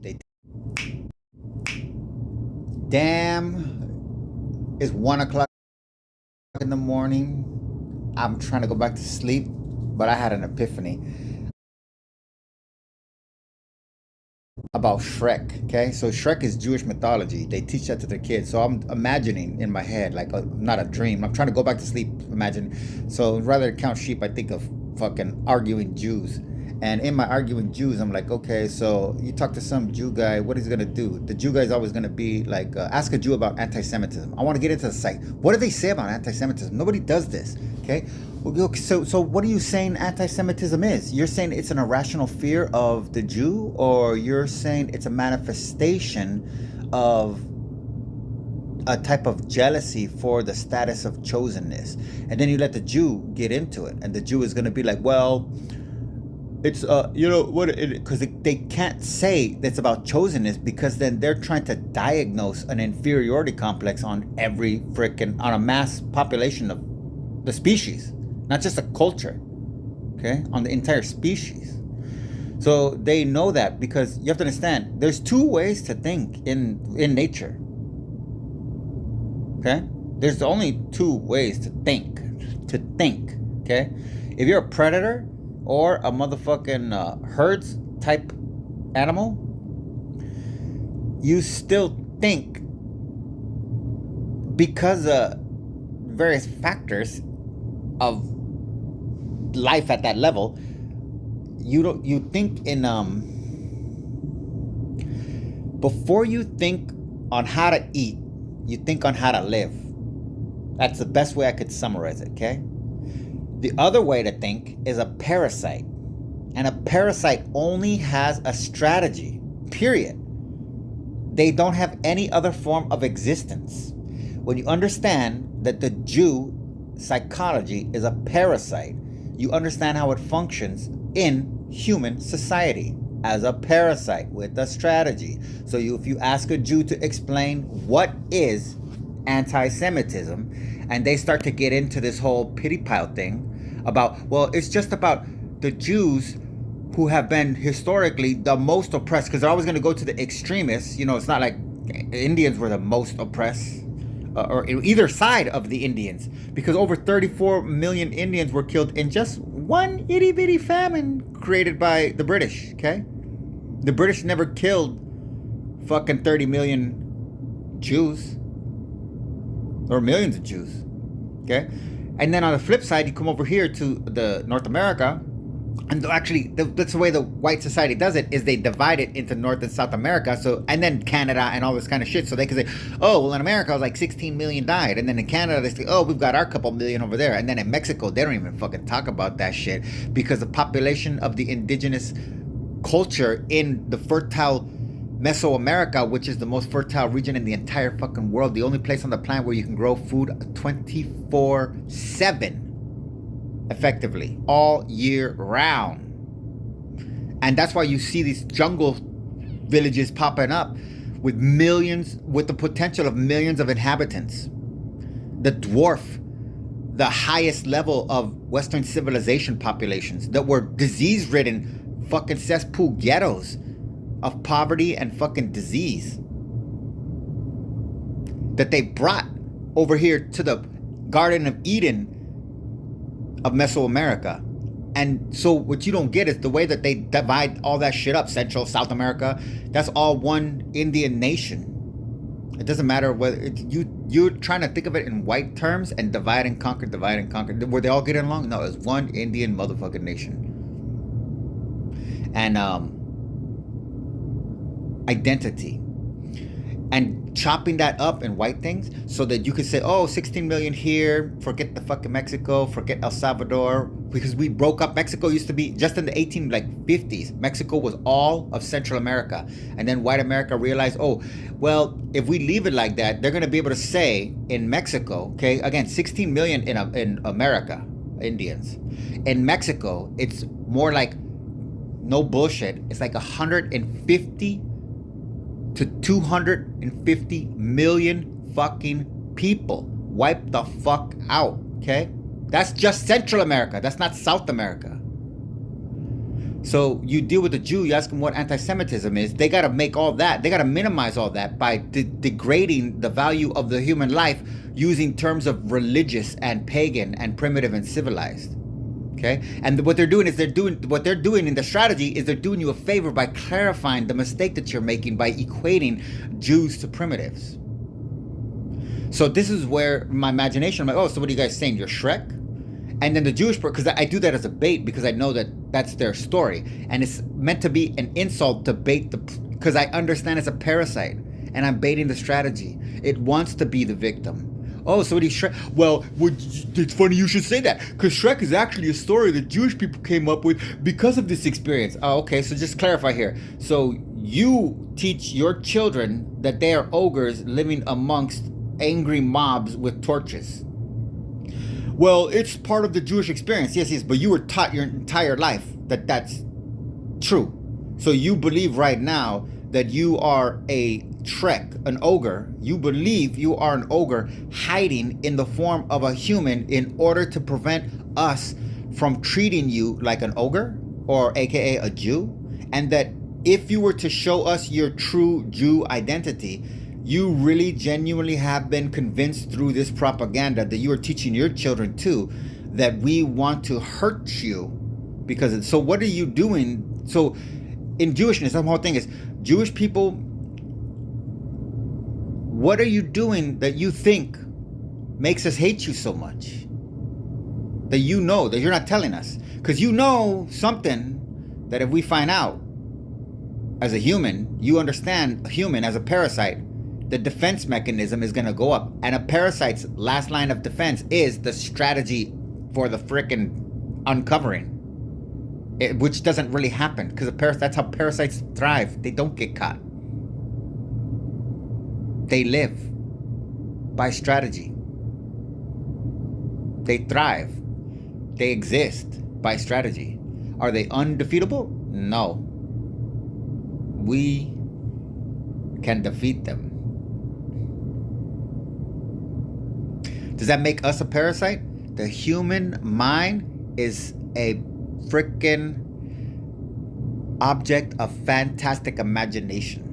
They damn, it's 1 o'clock in the morning. I'm trying to go back to sleep, but I had an epiphany about Shrek. Okay, so Shrek is Jewish mythology. They teach that to their kids. So I'm imagining in my head, like not a dream. I'm trying to go back to sleep. Imagine. So rather than count sheep, I think of fucking arguing Jews. And in my arguing Jews, I'm like, okay, so you talk to some Jew guy, what is he gonna do? The Jew guy is always gonna be like, ask a Jew about anti-Semitism. I want to get into the site. What do they say about anti-Semitism? Nobody does this. Okay. So what are you saying anti-Semitism is? You're saying it's an irrational fear of the Jew, or you're saying it's a manifestation of a type of jealousy for the status of chosenness? And then you let the Jew get into it, and the Jew is going to be like, well, it's because they can't say that's about chosenness, because then they're trying to diagnose an inferiority complex on every freaking on a mass population of the species, not just a culture, okay, on the entire species. So they know that, because you have to understand there's two ways to think in nature. Okay, there's only two ways to think. Okay, if you're a predator or a motherfucking herds type animal, you still think because of various factors of life at that level. You think in before you think on how to eat, you think on how to live. That's the best way I could summarize it. Okay, the other way to think is a parasite, and a parasite only has a strategy, period. They don't have any other form of existence. When you understand that the Jew psychology is a parasite, you understand how it functions in human society as a parasite with a strategy. So if you ask a Jew to explain what is anti-Semitism, and they start to get into this whole pity pile thing about, well, it's just about the Jews who have been historically the most oppressed, because they're always going to go to the extremists. It's not like Indians were the most oppressed, or either side of the Indians, because over 34 million Indians were killed in just one itty bitty famine created by the British. Okay, the British never killed fucking 30 million Jews or millions of Jews. Okay, and then on the flip side, you come over here to the North America, and actually that's the way the white society does it, is they divide it into North and South America. So, and then Canada and all this kind of shit, so they can say, oh, well, in America it was like 16 million died, and then in Canada they say, oh, we've got our couple million over there. And then in Mexico they don't even fucking talk about that shit, because the population of the indigenous culture in the fertile Mesoamerica, which is the most fertile region in the entire fucking world, the only place on the planet where you can grow food 24/7 effectively all year round. And that's why you see these jungle villages popping up with the potential of millions of inhabitants, that dwarf the highest level of Western civilization populations, that were disease-ridden fucking cesspool ghettos of poverty and fucking disease, that they brought over here to the Garden of Eden of Mesoamerica. And so what you don't get is the way that they divide all that shit up. Central, South America, that's all one Indian nation. It doesn't matter whether you're trying to think of it in white terms and divide and conquer. Were they all getting along? No, it's one Indian motherfucking nation. And identity. And chopping that up in white things so that you could say, oh, 16 million here, forget the fucking Mexico, forget El Salvador, because we broke up. Mexico used to be, just in the 50s, Mexico was all of Central America. And then white America realized, oh, well, if we leave it like that, they're going to be able to say in Mexico, okay, again, 16 million in America, Indians. In Mexico, it's more like, no bullshit, it's like 150 to 250 million fucking people wiped the fuck out. Okay, that's just Central America, that's not South America. So you deal with the Jew, you ask them what anti-Semitism is. They got to make all that. They got to minimize all that by degrading the value of the human life using terms of religious and pagan and primitive and civilized. Okay, and what they're doing in the strategy is they're doing you a favor by clarifying the mistake that you're making by equating Jews to primitives. So this is where my imagination, I'm like, oh, so what are you guys saying? You're Shrek? And then the Jewish part, because I do that as a bait because I know that that's their story. And it's meant to be an insult to bait because I understand it's a parasite and I'm baiting the strategy. It wants to be the victim. Oh, so what do you Shrek? Well, it's funny you should say that because Shrek is actually a story that Jewish people came up with because of this experience. Oh, okay, so just clarify here. So you teach your children that they are ogres living amongst angry mobs with torches. Well, it's part of the Jewish experience. Yes, but you were taught your entire life that that's true. So you believe right now that you are a Shrek, an ogre. You believe you are an ogre hiding in the form of a human in order to prevent us from treating you like an ogre or aka a Jew. And that if you were to show us your true Jew identity, you really genuinely have been convinced through this propaganda that you are teaching your children too, that we want to hurt you because so what are you doing? So in Jewishness, the whole thing is Jewish people, what are you doing that you think makes us hate you so much? That you know that you're not telling us. Because you know something that if we find out as a human, you understand a human as a parasite, the defense mechanism is going to go up. And a parasite's last line of defense is the strategy for the frickin' uncovering. Which doesn't really happen because that's how parasites thrive. They don't get caught. They live by strategy. They thrive. They exist by strategy. Are they undefeatable? No. We can defeat them. Does that make us a parasite? The human mind is a freaking object of fantastic imagination.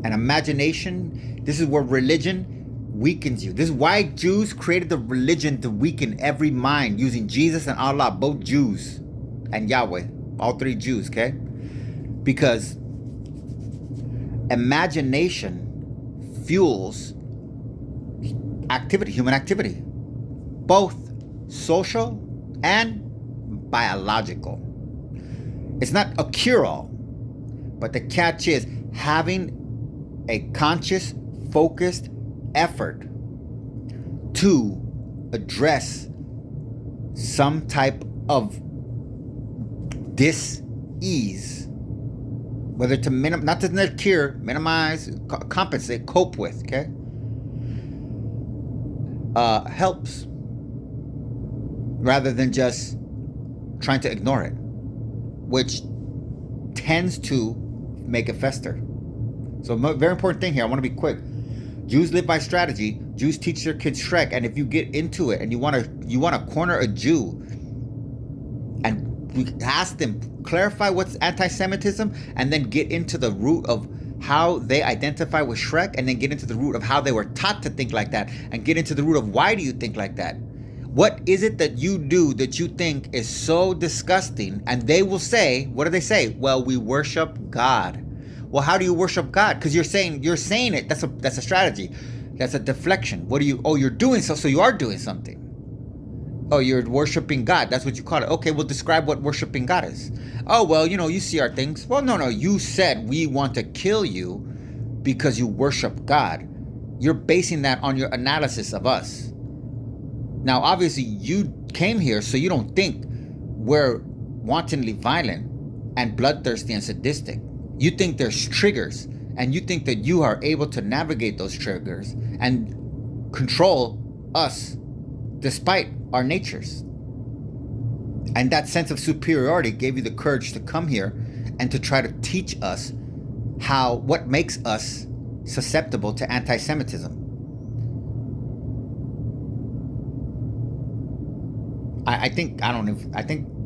And imagination, this is where religion weakens you. This is why Jews created the religion to weaken every mind using Jesus and Allah, both Jews and Yahweh, all three Jews, okay? Because imagination fuels activity, human activity, both social and biological. It's not a cure-all, but the catch is having a conscious, focused effort to address some type of dis-ease, whether to not to cure, minimize, compensate, cope with, okay? Helps rather than just trying to ignore it, which tends to make it fester. So a very important thing here, I want to be quick. Jews live by strategy. Jews teach their kids Shrek, and if you get into it and you want to corner a Jew and we ask them, clarify what's anti-Semitism, and then get into the root of how they identify with Shrek, and then get into the root of how they were taught to think like that, and get into the root of why do you think like that? What is it that you do that you think is so disgusting? And they will say, what do they say? Well, we worship God. Well, how do you worship God? Because you're saying it. That's a strategy. That's a deflection. What do you? Oh, you're doing so you are doing something. Oh, you're worshiping God. That's what you call it. Okay, well, describe what worshiping God is. Oh, well, you see our things. Well, no, you said we want to kill you because you worship God. You're basing that on your analysis of us. Now, obviously, you came here so you don't think we're wantonly violent and bloodthirsty and sadistic. You think there's triggers, and you think that you are able to navigate those triggers and control us despite our natures. And that sense of superiority gave you the courage to come here and to try to teach us what makes us susceptible to anti-Semitism. I think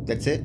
that's it.